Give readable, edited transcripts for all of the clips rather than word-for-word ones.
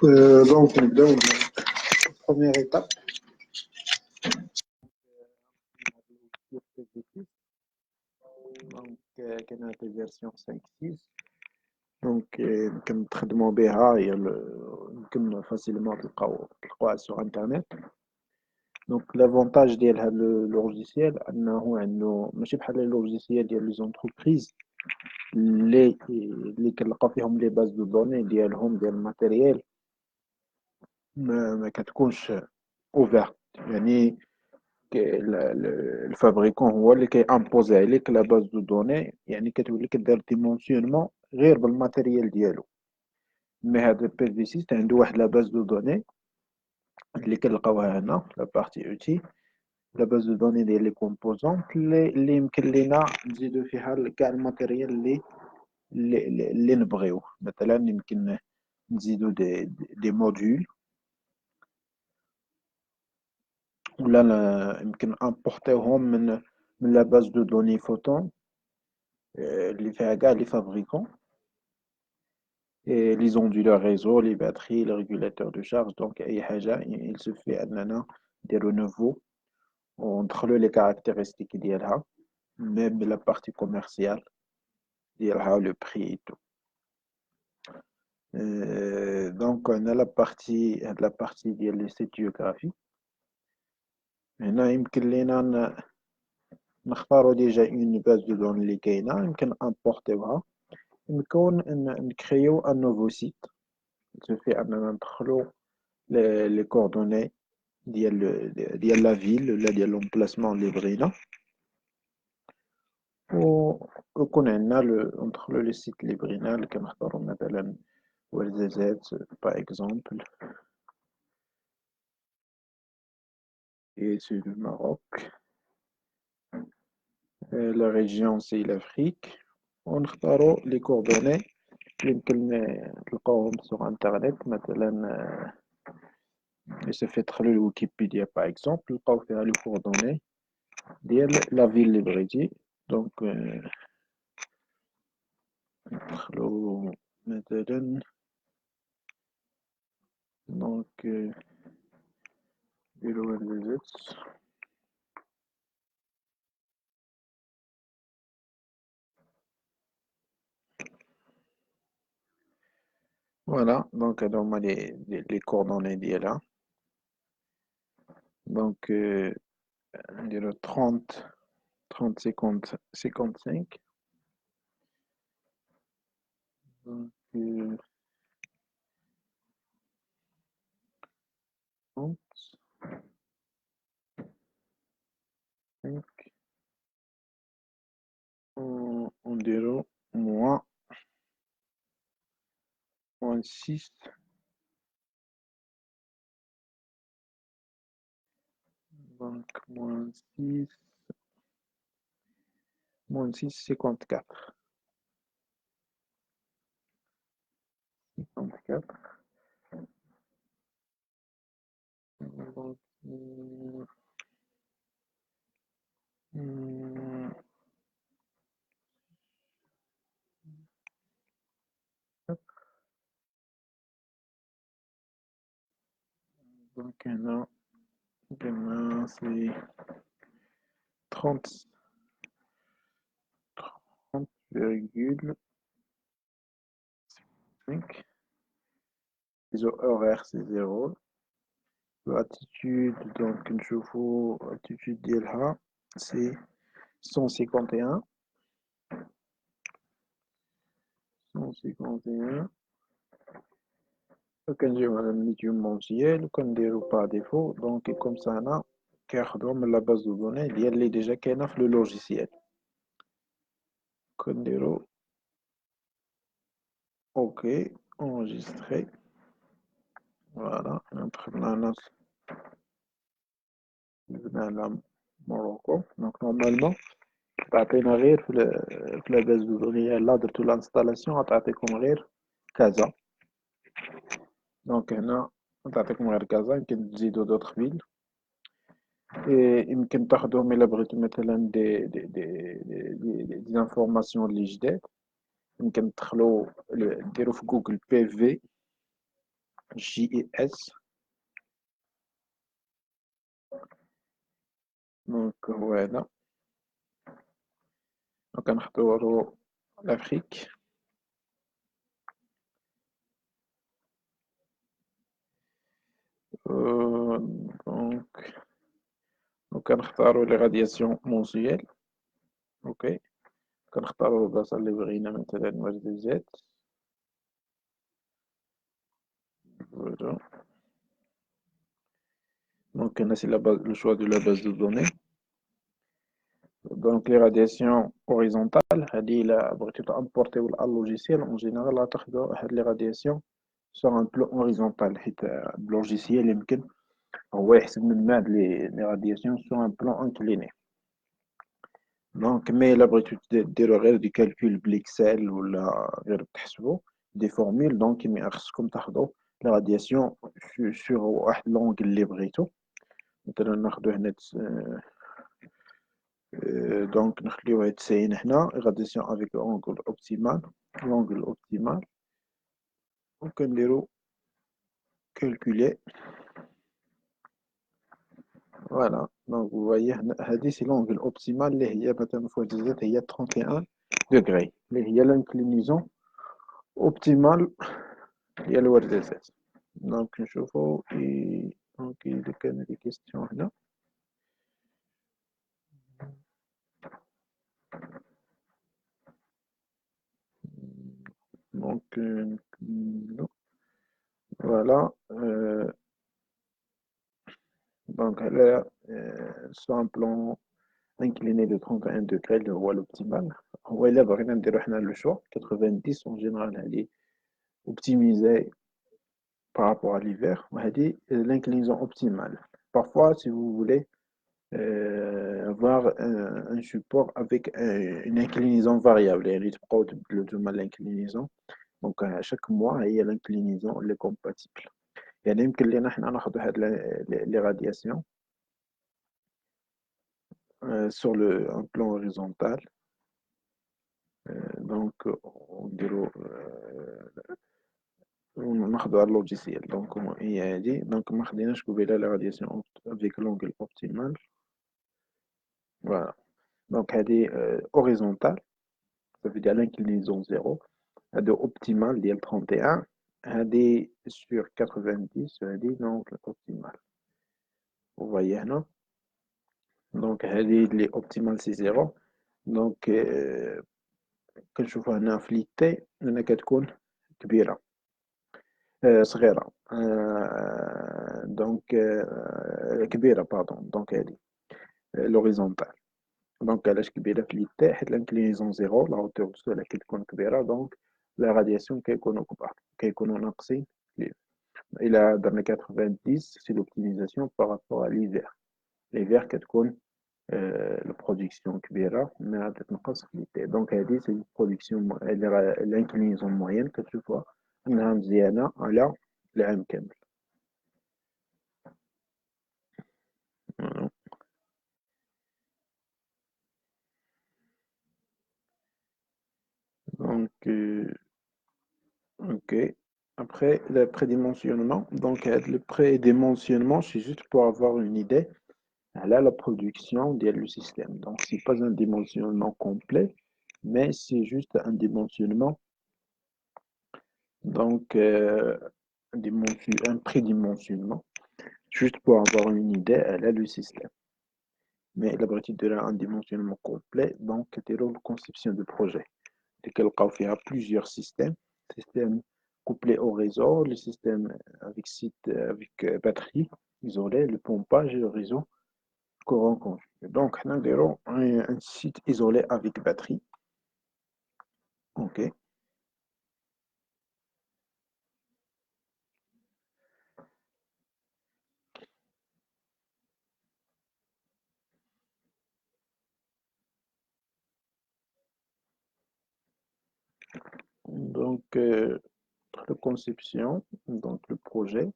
Donc, نبداو première étape. Donc, كانت الفيرسيون 5.6. دونك يمكن تخدموا بها، يمكن فاسيلمون تلقاوها سور انترنت. دونك لافونتاج ديال هاد لوجيسيال انه عنده ماشي بحال لي لوجيسيال ديال لي زونتربريز اللي كنلقاو فيهم لي باز دو دوني ديالهم ديال الماتيريال ما كتكونش اوفيرت، يعني الفابريكون هو اللي كيامبوزي عليك لا باز دو دوني، يعني كتولي كدير ديمونسيونمون غير بالماتيريال ديالو. مي هذا بي في سيست عنده واحد لا باز دو دوني اللي كنلقاوها هنا في لا بارتي اوتي، لا باز دو دوني ديال لي كومبوزونط اللي يمكن لينا نزيدو فيها كاع الماتيريال اللي نبغيوه. مثلا يمكن نزيدو دي موديول، ولا يمكن امبورتيوهم من لا باز دو دوني فوتون اللي فيها كاع لي فابريكون، لي زوندولور ريزو، لي باتري، لي ريغولاتور دو شارج. دونك اي حاجه il suffit اننا نديرو نوفو وندخلو لي كاركتيرستيك ديالها، ميم لا بارتي كوميرسيال ديالها، لو بري اي تو. دونك هنا هاد لا بارتي ديال لي سيتيوغرافي. هنا يمكن لينا نختارو ديجا اون باز دو دوني اللي كاينه، يمكن امبورتيوها، يمكن نكريو ان نوفو سيت. سوفي اننا ندخلو لي كوردوني ديال لا فيل ولا ديال لومبلاسمون اللي بغينا، ويكون عندنا ندخلو لي سيت اللي بغينا، اللي كنختارو مثلا ولزازات باغ اكزومبل، et c'est le Maroc. La région c'est l'Afrique. ونختارو لي كوردوني اللي يمكن تلقاوهم سوغ انترنت. مثلا يسوفي تدخلو لويكيبيديا باغ اكزومبل، تلقاو فيها لي كوردوني ديال لا فيل اللي بغيتي. دونك ندخلو مثلا، دونك نديرو ولزازات. فوالا، دونك هادو هما لي كوردوني ديالها. دونك نديرو 30 50 55. دونك 35 ونديرو موان 6. دونك موان 6 54 54. دونك دونك هنا قلنا سي 30 30,5. ليزو horaire سي 0. l'attitude دونك نشوفو l'attitude ديالها سي 151. 151. كنجيو على الميديوم مونتيال وكنديرو باغ ديفو. دونك كوم سا هنا كياخدو من لا باز دو دوني ديال اللي ديجا كاينه في لو لوجيسيال. كنديرو اوكي انجستري. فوالا دخلنا هنا جبنا على موروكو. دونك نورمالمون تعطينا غير في لا باز دو دوني لا درتو لانستالاسيون غتعطيكم غير كذا. دونك هنا تعطيكم غير كذا، يمكن تزيدو دوطخ فيل، يمكن تاخدوهم الا بغيتو مثلا دي زانفورماسيون اللي جداد. يمكن تدخلو ديرو في جوجل بي في JES. دونك هو هذا. وكنختارو لافريك. دونك وكنختارو لي غادياسيون منسيال. اوكي. كنختارو البلاصة اللي بغينا مثلا واش دو زيت. فوالا. دونك هنا سي لو شوا دو لا باز دو دوني. دونك لي رادياسيون اوريزونتال هادي الا بغيتو تامبورتيو اللوجيسيال اون جينيرال غتاخدو هاد لي رادياسيون سور ان بلو اوريزونتال، حيت اللوجيسيال يمكن هو يحسب من بعد لي رادياسيون سور ان بلون انكليني. دونك مي الا بغيتو ديرو غير دي كالكول بليكسل ولا غير تحسبو دي فورمول، دونك خصكم تاخدو لي رادياسيون سور واحد لونغل اللي بغيتو. مثلا ناخدو هنا دونك نخليوها 90 هنا رادياسيون افيك اونغل اوبتيمال، لونغل اوبتيمال، وكنديرو كالكولي. فوالا. دونك فوايي هنا هادي سي لونغل اوبتيمال اللي هي مثلا فوا زد هي 31 دوغري اللي هي لانكلينيزون اوبتيمال ديال الوردة زد. دونك نشوفو دونك إذا كان دي كيستيون هنا. دونك نكملو. فوالا. دونك على سو ان بلون incliné de 31 degrés اللي هو l'optimal. هو إلا بغينا نديرو حنا لو شوا 90 en général هادي optimisé par rapport à l'hiver, وهادي l'inclinaison optimale. Parfois si vous voulez avoir un support avec une inclinaison variable يعني تبقاو تبدلو نتوما l'inclinaison. دونك à chaque mois هي l'inclinaison اللي compatible. يعني يمكن لينا حنا ناخدو هاد لي radiations sur un plan horizontal. دونك نديرو ناخدو على اللوجيسيال. دونك هي هادي. دونك ما خديناش قبيله لا رادياسيون افيك لونغل اوبتيمال. فوالا. دونك هادي اوريزونتال صافي ديال انكلينيزون زيرو. هادي اوبتيمال ديال 31. هادي سور 90 هادي دونك اوبتيمال. وفوايي هنا. دونك هادي اللي اوبتيمال سي زيرو. دونك كنشوفو هنا في ليتي هنا كتكون كبيرة صغيرة. دونك كبيرة باردون. دونك هادي لوريزونتال. دونك علاش كبيرة في ليتي؟ حيت لانكلينيزون زيرو لا هوتور دو سولا كي تكون كبيرة دونك لا رادياسيون كيكونو كبار، كيكونو ناقصين. إلا درنا 90 سي لوبتيميزاسيون بارابور ا ليفير. ليفير كتكون البرودكسيون كبيرة مي غادي تنقص في ليتي. دونك هادي سي البرودكسيون لانكلينيزون موين كتشوفوها انها مزيانة على العام كامل. Donc, ok. Après, le prédimensionnement. Donc, le prédimensionnement, c'est juste pour avoir une idée à la production du système. Donc, c'est pas un dimensionnement complet, mais c'est juste un dimensionnement. Donc, un prédimensionnement, juste pour avoir une idée à la système. Mais la partie de un dimensionnement complet, donc, c'est la conception de projet. Il y a plusieurs systèmes. Système couplé au réseau, le système avec site avec batterie isolée, le pompage et le réseau courant continu. Donc, nous avons un site isolé avec batterie. OK. Donc, la conception, donc le projet,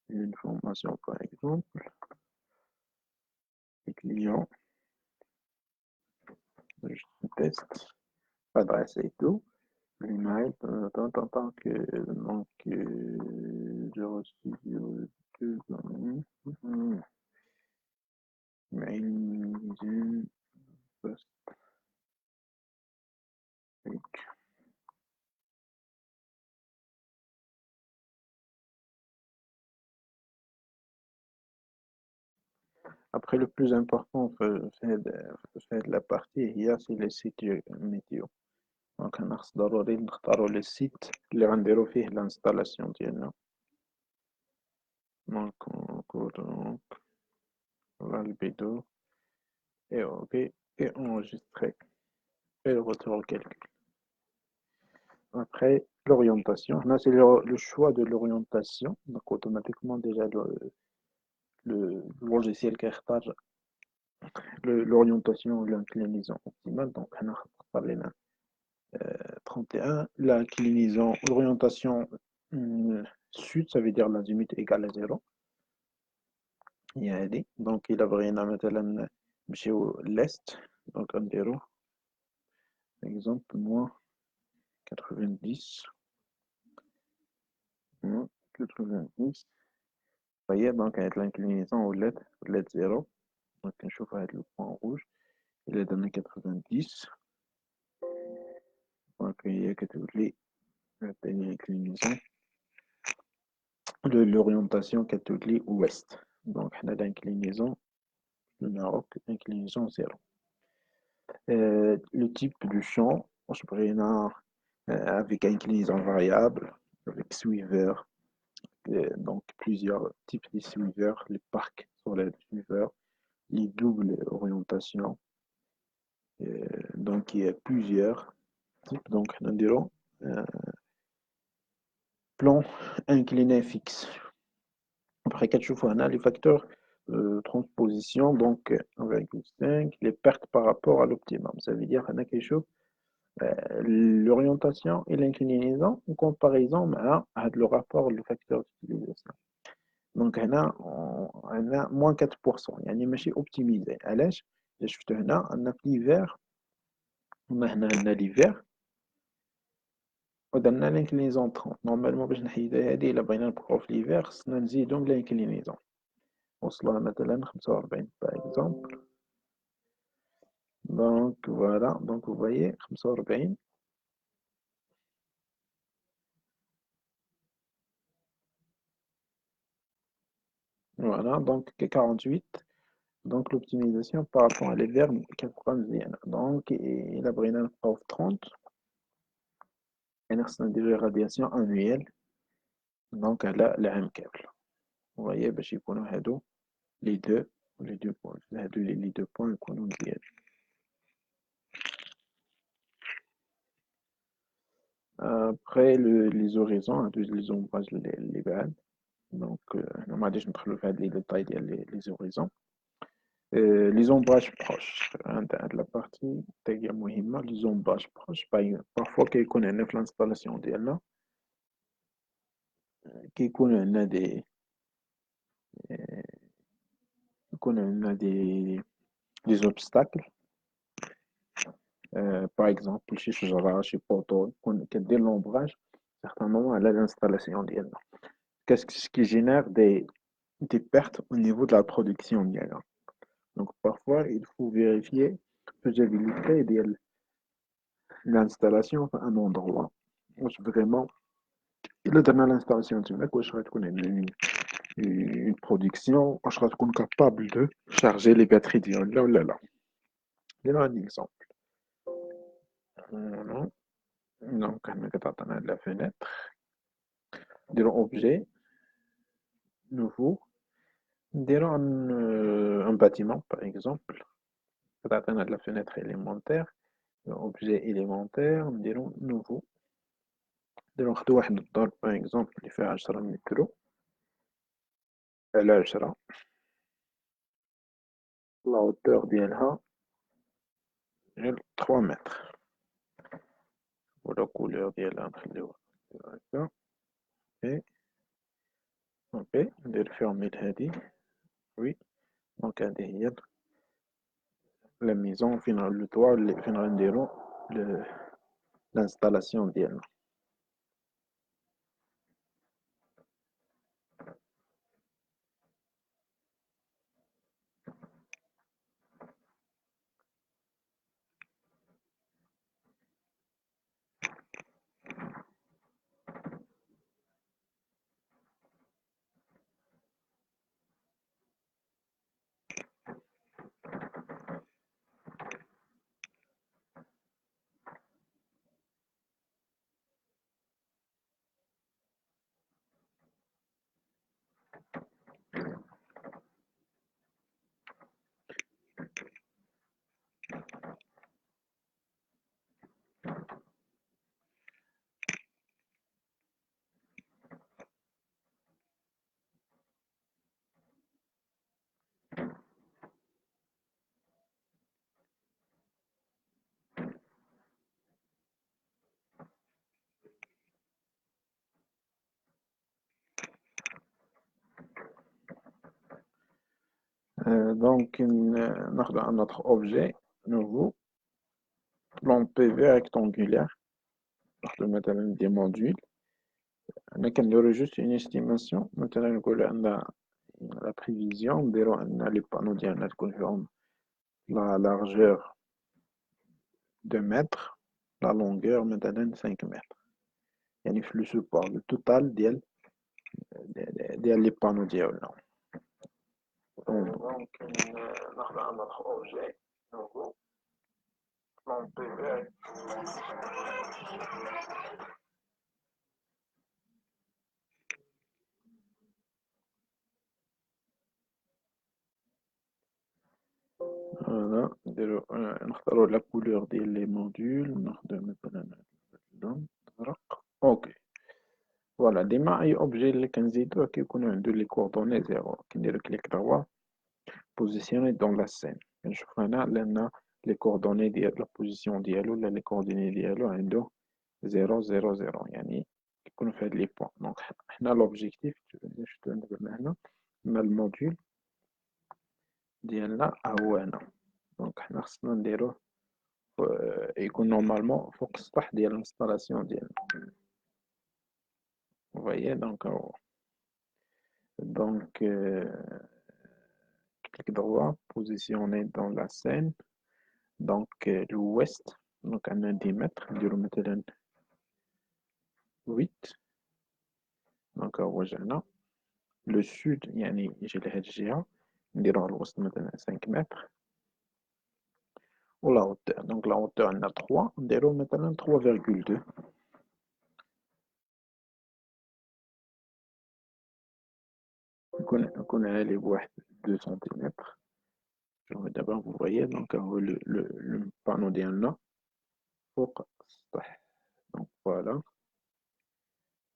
une formation par exemple, les clients, je teste, adresse et tout. l'email, tant que, donc, j'ai reçu deux, mail, post, après, le plus important في la partie هي c'est les sites météo. دونك حنا خص ضروري نختارو لي سيت اللي غنديرو فيه الانستالاسيون ديالنا. دونك نكودو على البيدو et OK et enregistrer et le retour au calcul. Après, l'orientation. Là, c'est le choix de l'orientation. Donc, automatiquement, déjà, le logiciel qui partage l'orientation ou l'inclinaison optimale. Donc, on a parlé là. 31. L'inclinaison, l'orientation sud, ça veut dire l'azimut égal à 0. Il y a des. Donc, il a rien à mettre chez l'est. Donc, un 0. Par exemple, moins 90. Moins 90. Vous voyez, donc, avec l'inclinaison au LED 0. Donc, on chauffe avec le point rouge. Il est donné 90. Donc, il y a que toutes les inclinaisons. L'orientation catholique ouest. Donc, on a l'inclinaison, le Maroc, inclinaison 0. Le type du champ, je pourrais avec inclinaison variable, avec suiveur, donc plusieurs types de suiveurs, les parcs sur les suiveurs, les doubles orientations. Donc, il y a plusieurs types. Donc, nous dirons plan incliné fixe. Après, كتشوفوا هنا les facteurs transposition, donc 1,5, les pertes par rapport à l'optimum. Ça veut dire هنا كيشوف l'orientation et l'inclinaison en comparaison مع le rapport le facteur d'utilisation. Donc هنا عندنا moins 4%, يعني ماشي optimisé. علاش؟ شفتوا هنا عندنا في l'hiver, هنا عندنا l'hiver ودرنا l'inclinaison 30. Normalement باش نحيدها هادي إلا بغينا نبقاو في l'hiver خصنا نزيدو l'inclinaison. وصلنا مثلا 45 par exemple. Donc voilà, donc vous voyez 45. Voilà, donc 48. Donc l'optimisation par rapport à l'hiver كتبقى مزيانة. Donc إلا بغينا نبقاو في 30 يعني خصنا نديرو radiation annuelle donc على العام كامل. Vous voyez باش يكونوا هادو les deux points. هادو les deux points يكونوا مزيان. Après les horizons, les ombrages les بعاد. Donc ما غاديش ندخلو في هاد les détails ديال les horizons. Les ombrages proches, la partie تاهي مهمة. Les ombrages proches parfois كيكون عندنا في l'installation ديالنا كيكون عندنا يكون عندنا des obstacles. Par exemple شي شجرة شي بوطو كدير l'ombrage certainement على l'installation ديالنا. Qu'est-ce qui génère des pertes au niveau de la production ديالنا. Donc parfois il faut vérifier faisabilité de l'installation à un endroit où vraiment إلا درنا l'installation تماك واش غتكون عندنا une production واش غتكون capable de charger les batteries ديالنا ولا لا. نديرو un exemple. Voilà. Donc هنا كتعطينا la fenêtre. نديرو objet nouveau. نديرو un bâtiment par exemple. كتعطينا la fenêtre élémentaire. objet élémentaire نديرو nouveau. ناخدو واحد الدار باغ اكزومبل اللي فيها 10 مترو على 10. لا هوتور ديالها غير 3 متر ولا كولور ديالها نخليوها هكا. اوكي ندير فيرمي لهادي. وي دونك هادي هي لا ميزون فين لو طوا فين غنديرو l'installation ديالنا. Donc, ناخذ un autre objet nouveau, plan PV rectangulaire, ناخذ مثلا des modules. أنا كنديرو juste une estimation. مثلا نقول عندنا la prévision نديرو أن les panneaux ديالنا تكون فيهم la largeur 2 mètres, la longueur مثلا 5 mètres. يعني في le support le total ديال les panneaux ديالنا. Donc ناخذ un autre objet nouveau, plan PV. Voilà, نختاروا la couleur ديال les modules. ناخذ مثلا اللون الازرق. اوكي فوالا. ديما اي اوبجي اللي كنزيدوه كيكون عنده لي كوردوني زيرو. كنديرو كليك دروا بوزيسيوني دون لا سين. كنشوف هنا لان لي كوردوني ديال لا بوزيسيون ديالو ولا لي كوردوني ديالو عنده 0 0 0، يعني كيكونوا في هاد لي بوين. دونك حنا لوبجيكتيف شفتو عندنا هنا ما الموديول ديالنا هو هنا. دونك حنا خصنا نديروه يكون نورمالمون فوق السطح ديال الانستالاسيون ديالنا. فوايي donc clic droit positionner dans la scène. donc l'ouest donc عندنا 10 متر نديرو مثلا 8. donc هو جا هنا. لو سود يعني يجي لهاد الجهة نديرو على الوسط مثلا 5 متر. و لا hauteur donc la hauteur عندنا 3 نديرو مثلا 3,2. يكون عالي بواحد 2 سنتيمتر. شوفو دابا vous voyez donc هو le panneau ديالنا فوق السطح. donc voilà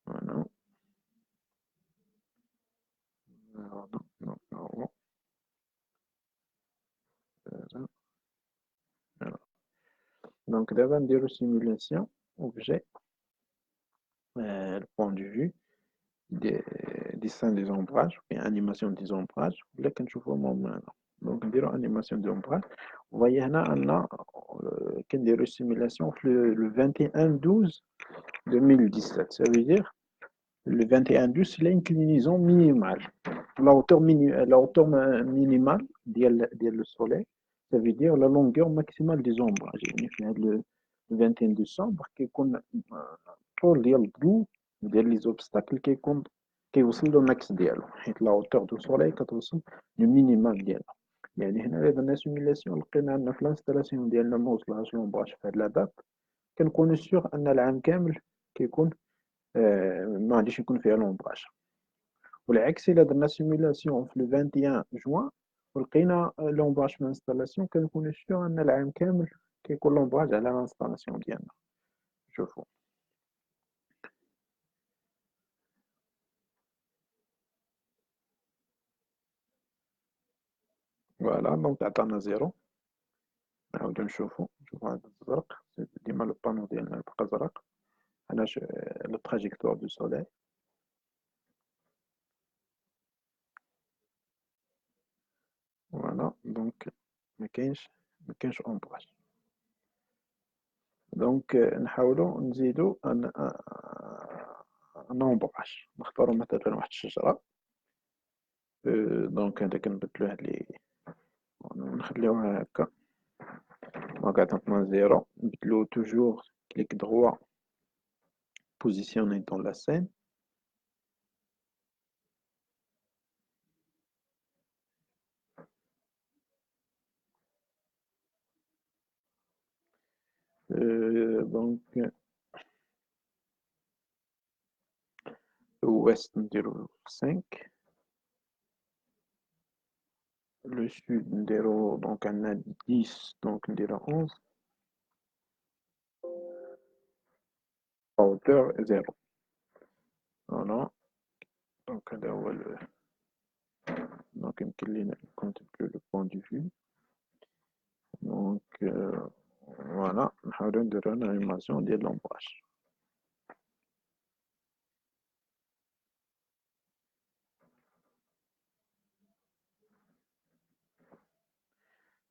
voilà voilà. donc دابا نديرو simulation objet le point de vue dessin des ombrages ou bien animation des ombrages ولا كنشوفو هما هنا. donc نديرو animation des ombrages. voyez هنا أن كنديرو simulation في le 21/12/2017. ça veut dire le 21/12 c'est l'inclinaison minimale. la hauteur minimale ديال le soleil. ça veut dire la longueur maximale des ombrages. يعني في هاد le 21 décembre كيكون الطول ديال الضوء ديال لي زوبستاكل كيوصل للماكس ديالو، حيت لا hauteur دو soleil كتوصل للمينيمال ديالها. يعني هنا إلا درنا سيميلاسيون لقينا أن في الانستالاسيون ديالنا موصلهاش لومبراج في هاد لا دات، كنكونو سيغ أن العام كامل كيكون ما غاديش يكون فيها لومبراج. والعكس إلا درنا سيميلاسيون في لو 21 جوان ولقينا لومبراج في الانستالاسيون كنكونو سيغ أن العام كامل كيكون لومبراج على الانستالاسيون ديالنا. شوفو فوالا. دونك عطانا زيرو. نعاودو نشوفو هاد الزرق ديما لو بانو ديالنا يبقى زرق. علاش لو تراجيكتوار دو سولاي. فوالا دونك مكاينش أومبراج. دونك نحاولوا نزيدوا ان ombrage نختاروا مثلا واحد الشجرة. دونك هذاك نبدلوه نخليوها هكا. دونك عطاتنا زيرو، نبدلو توجور كليك droit positionner dans la scène. Donc ouest نديرو 5. Le sud نديرو دونك عندنا 10 دونك نديرو 11. La hauteur est 0. Voilà. Donc هذا هو دونك يمكن لينا نكونتبلو لو بوان دو فيو. دونك فوالا نحاولو نديرو انيماسيون ديال لومبراج.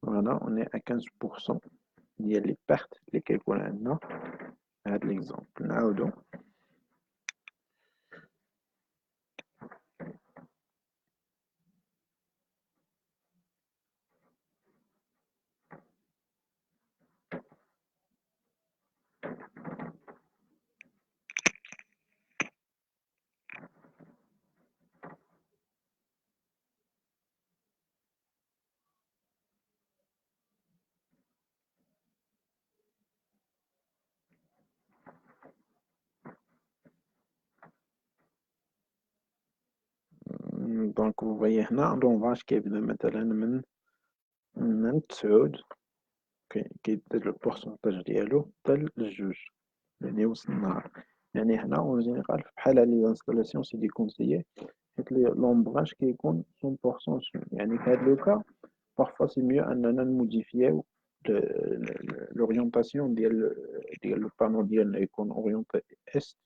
Voilà, on est à 15% ديال لي بيرت اللي كيكون عندنا. هاد ليكزومبل نعاودو. دونك vous voyez هنا لومبراج كيبدا مثلا من 9 كيدير لو بورسونتاج ديالو حتى لجوج، يعني وصلنا. يعني هنا اون جينيرال بحال لي انستالاسيون سي دي كونسيي حيت لومبراج كيكون 100% سون. يعني في هاد لو كا بارفوا سي ميو اننا نموديفيو لورينتاسيون ديال لو بانو ديالنا يكون اورينتي است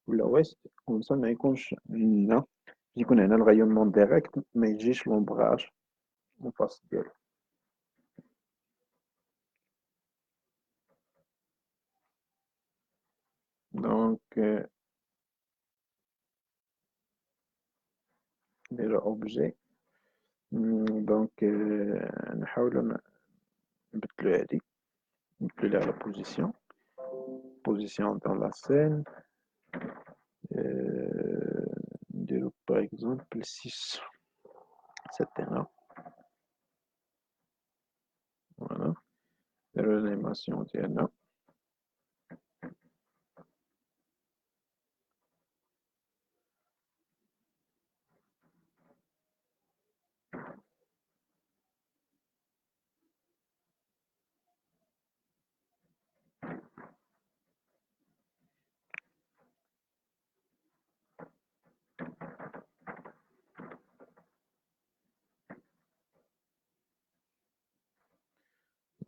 ولا ويست، كومسا ما يكونش عندنا يكون هنا الغيونمون ديريكت ما يجيش لومبراج اون فاس ديالو. دونك نديرو اوبجي. دونك نحاولو نبدلو هادي، نبدلو ليها لا بوزيسيون دون لا سين. نديرو باغ اكزومبل 6 7 فوالا. نديرو لانيماسيون ديالنا.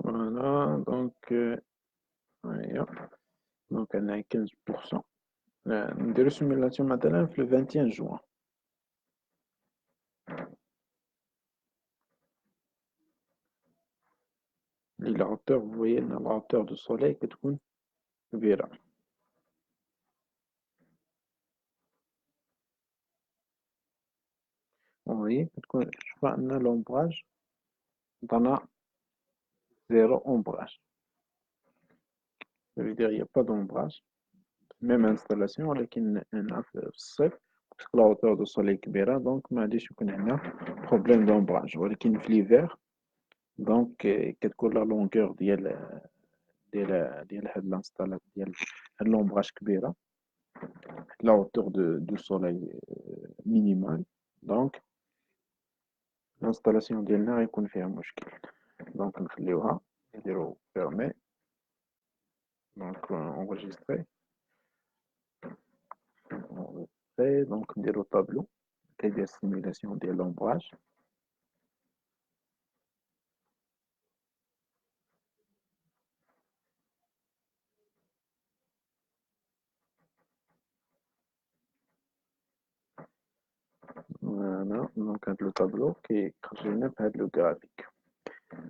فوالا دونك هيا. دونك عندنا 15%. نديرو سيمولاسيون مثلا في لو 21 جوان. لي لا hauteur vous voyez la hauteur du soleil كتكون كبيرة. وي كتكون شوف عندنا لومبراج عطانا 0 ombrage. Ça veut dire il n'y a pas d'ombrage. Même installation ولكن هنا في الصيف باسكو لا hauteur du soleil كبيرة دونك ما غاديش يكون عندنا بروبليم دومبراج. ولكن في ليفير دونك كتكون لا لونغور ديال هاد لانستالاسيون ديال هاد لومبراج كبيرة، لا hauteur دو soleil مينيمال. دونك الانستالاسيون ديالنا غيكون فيها مشكل. دونك نخليوها نديرو فيرمي. دونك enregistrer. دونك نديرو طابلو كيدير سيميلاسيون ديال لومبراج. فوالا دونك هاد لو طابلو كيخرج لنا بهاد لو غرافيك.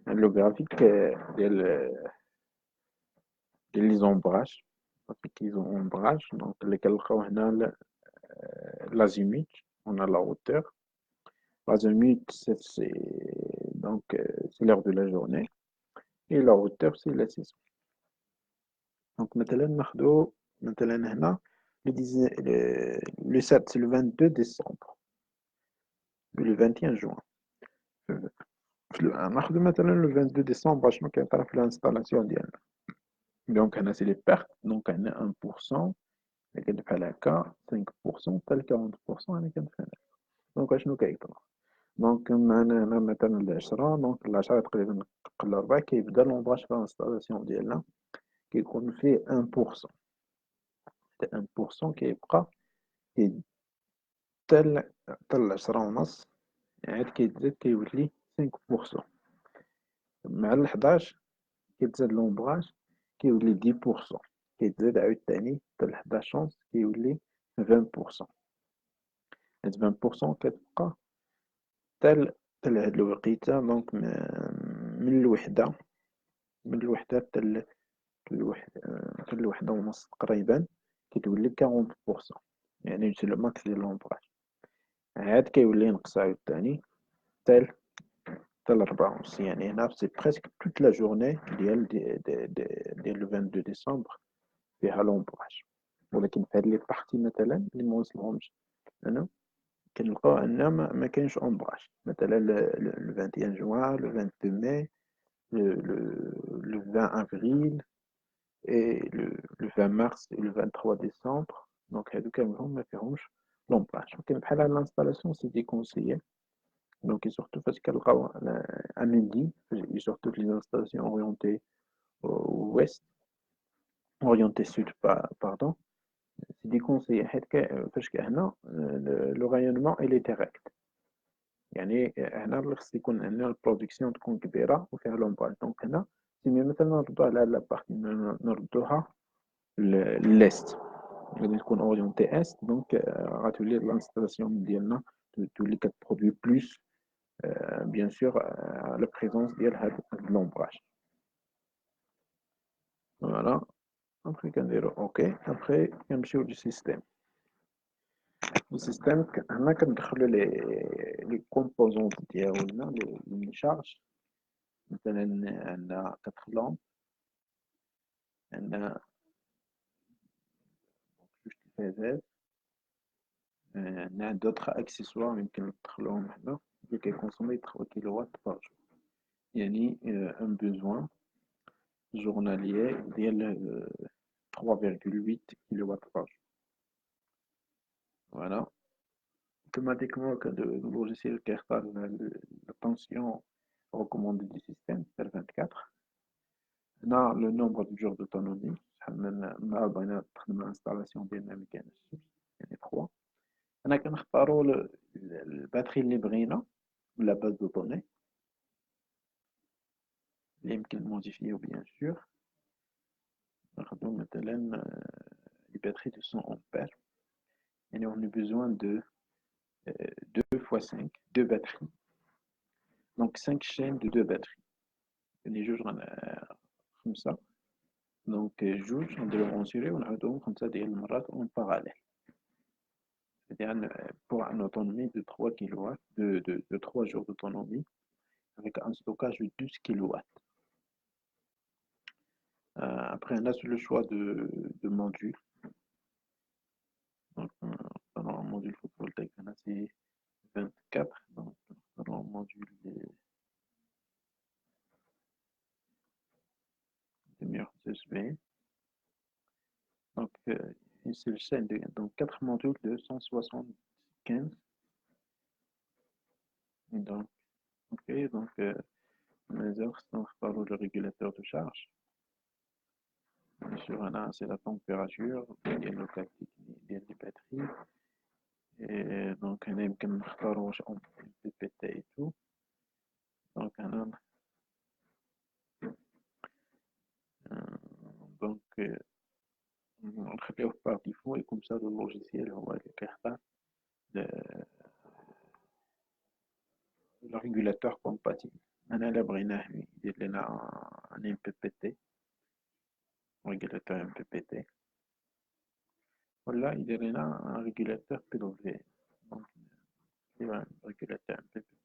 هاد لو غرافيك ديال كاين لي زومبراج صافي كيزومبراج دونك اللي كنلقاو هنا l'azimut, on a la hauteur. L'azimut, c'est l'heure de la journée. Et la hauteur, c'est la saison. Donc, maintenant, le 7, c'est le 22 décembre. Le 21 juin. Maintenant, le 22 décembre, je vais l'installation. Donc, c'est les pertes. Donc, on a 1%. كنفعل هكا 5% حتى ل 40% أنا كنفعل دونك أشنو كيطرا دونك معنا هنا مثلا العشرة دونك العشرة تقريبا قل ربع كيبدا لونباج في الانستالاسيون ديالنا كيكون فيه 1% حتى 1% كيبقى حتى العشرة ونص عاد كيتزاد كيولي 5% مع الحداش كيتزاد لونبراج كيولي 10% كيتزاد عاوتاني حتى لحداش ونص كيولي 20%. هاد 20% كتبقى حتى لهاد الوقيتة دونك من الوحدة حتى الوحدة ونص تقريبا كتولي 40% يعني سي لو ماكس ديال لومبراج عاد كيولي ينقص عاوتاني حتى الربعة ونص يعني هنا سي بريسك توت لا جورني ديال لو 22 ديسمبر فيها لومبراج ولكن في هاد لي بارتي مثلا اللي موصلهمش أنا كنلقاو أن ما كاينش أومبراج مثلا لو 21 جوان لو 22 ماي لو 20 أفريل et le 20 mars et le 23 décembre donc هادو كاملهم ما فيهمش لومبراج ولكن بحال هاد الانستالاسيون سي ديكونسيي donc et surtout فاش كنلقاو à midi et surtout les installations orientées ouest orientées sud pardon c'est déconseillé حيت فاش هنا لو rayonnement il est direct يعني هنا اللي خص يكون عندنا البرودكسيون تكون كبيرة وفيها لومبراج دونك هنا سي ميو مثلا نردوها على لا بارتي نردوها للإست غادي تكون اورينتي است دونك غتولي الانستالاسيون ديالنا تولي كتبرودوي بلوس بيان سور على بريزونس ديال هاد لومبراج فوالا ابخي كنديرو اوكي ابخي كنمشيو للسيستيم السيستم هنا كندخلو لي كومبوزونط ديالنا لي شارج مثلا عندنا 4 لامب عندنا جوج تلفازات عندنا دوطخ اكسسوار يمكن ندخلوهم هنا اللي كيكونسومي 3 كيلو وات بار جور يعني ان بوزوان جورناليي ديال 3,8 كيلو وات بار جور فوالا automatiquement le logiciel كيختار la tension recommandée du système c'est 24 هنا لو نومبر دو جور d'autonomie شحال من نهار بغينا نستخدم الانستالاسيون ديالنا مكانش يعني 3 هنا كنختارو الباتري اللي بغينا ولا باز دو دوني اللي يمكن نموديفيو بيان سور ناخدو مثلا les batteries de 100 ampères et on a besoin de 2 fois 5 2 batteries donc 5 chaînes de 2 batteries اللي جوج خمسة دونك جوج نديروهم سيري ونعاودوهم 5 ديال المرات اون باراليل c'est-à-dire pour une autonomie de 3 kW de 3 jours d'autonomie avec un stockage de 12 kW. Après, on a le choix de module. Donc, dans un module photovoltaïque, on a c'est 24. Donc, dans un module de meilleure USB. Donc, une seule chaîne, donc 4 modules de 175. Et donc, ok, donc, les heures sont par le régulateur de charge. Bien sûr, c'est la température, il y a le tactique, il y a les batteries. Et donc, on a يمكن نختاروا واش اون بي بي تي et tout. Donc, donc نخليوه par défaut et comme ça le logiciel هو اللي كيختار le régulateur compatible. أنا إلا بغيناه يدير لنا ان ام بي بي تي régulateur MPPT. Voilà, il y a un régulateur PWM. Donc, il y a un régulateur MPPT.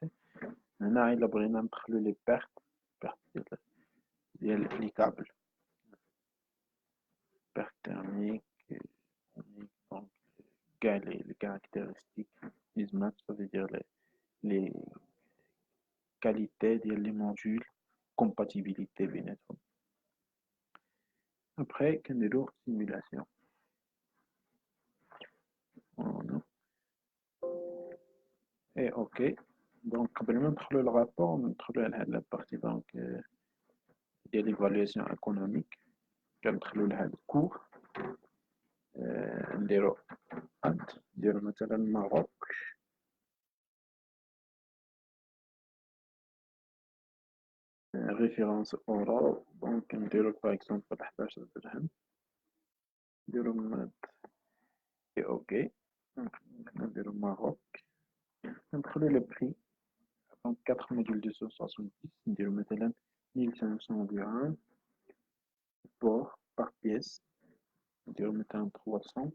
Maintenant, il a ندخلوا les pertes applicables. Perte thermique, donc, les caractéristiques ISMAP, ça veut dire les qualités des modules, compatibilité bien. Après, qu'on ait d'autres simulations. Voilà. Et OK. Donc, قبل ما ندخلوا le rapport, ندخلوا على la partie donc ديال l'évaluation économique. كندخلوا لهذا الكور. نديرو نديرو مثلا ماروك. référence euro. Donc, نديرو par exemple 11 درهم. نديرو مات et OK. نديرو ماروك. ندخلوا le prix. Donc 4 modules de 170. نديرو مثلا 1500 dirhams par pièce. نديرو مثلا 300.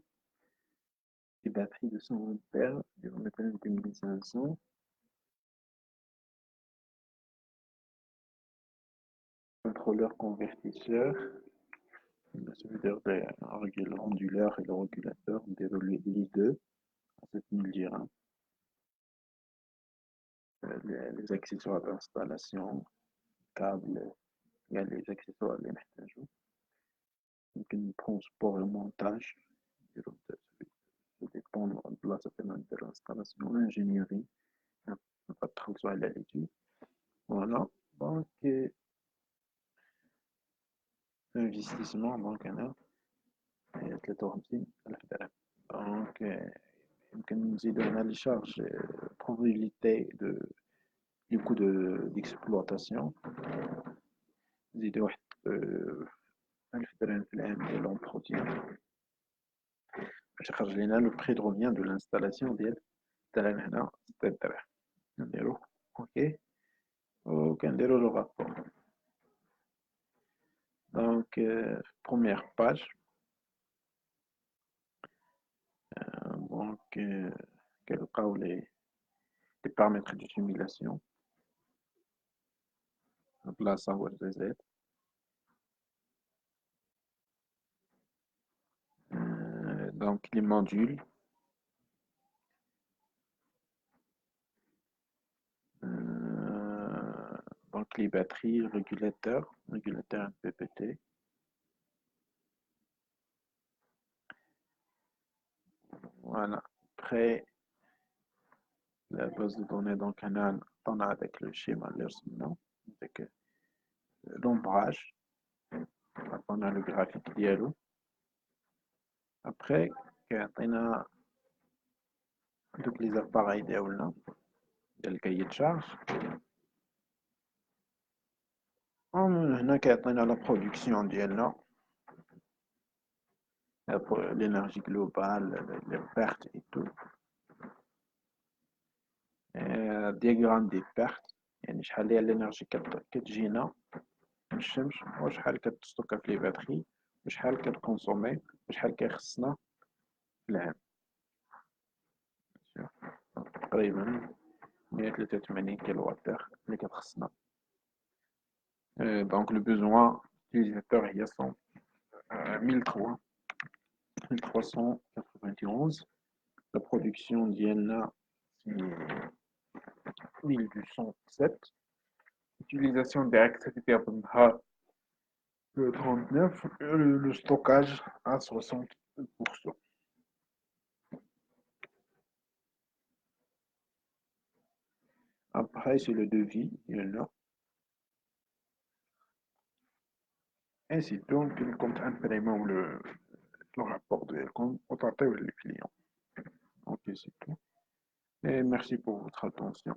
Les batteries de 100 ampères, نديرو مثلا 2500. Contrôleur convertisseur. Ça veut dire un onduleur et le régulateur, نديرو les deux à 7000 dirhams. Les accessoires d'installation, câbles, il y a les accessoires اللي نحتاجو. يمكن transport et montage. Ça dépend de la certaine installation, ingénierie. On va pas تخلصوا على l'étude. Voilà. Donc, investissement, donc, أنا 53,000 درهم. Donc, يمكن نزيدو هنا les charges, probabilité du coût d'exploitation. نزيدو واحد 1000 درهم في العام ديال l'entretien. باش يخرج لينا لو بري دو روفيان دو لانستالاسيون ديال مثلا هنا 6 درهم. نديرو اوكي وكنديرو لو رابور. دونك بروميير باج. دونك كنلقاو لي paramètres de simulation. بلاصة هو الريزيت. Donc les modules. Donc les batteries, régulateur MPPT. Voilà. Après, la base de données donc on a avec le schéma avec l'ombrage. On a le graphique dialogue. Après, on a tous les appareils ديالنا ديال الكاية de charge. هنا كيعطينا la production ديالنا, l'énergie globale, les pertes et tout. diagramme des pertes, يعني شحال هي l'énergie كتجينا من الشمس وشحال كتستوكا في لي باتري وشحال كتكونسومي وشحال كيخصنا في العام. تقريبا 183 كيلواتير اللي كتخصنا. دونك لو بوزوان utilisateur هي 1391. La production ديالنا 1207. Utilisation d'activité à بالنهار 39. Le stockage à 60%. Après, c'est le devis, il y en a. Ainsi donc, il compte imprimer le rapport de compte au le client. Ok, c'est tout. Et merci pour votre attention.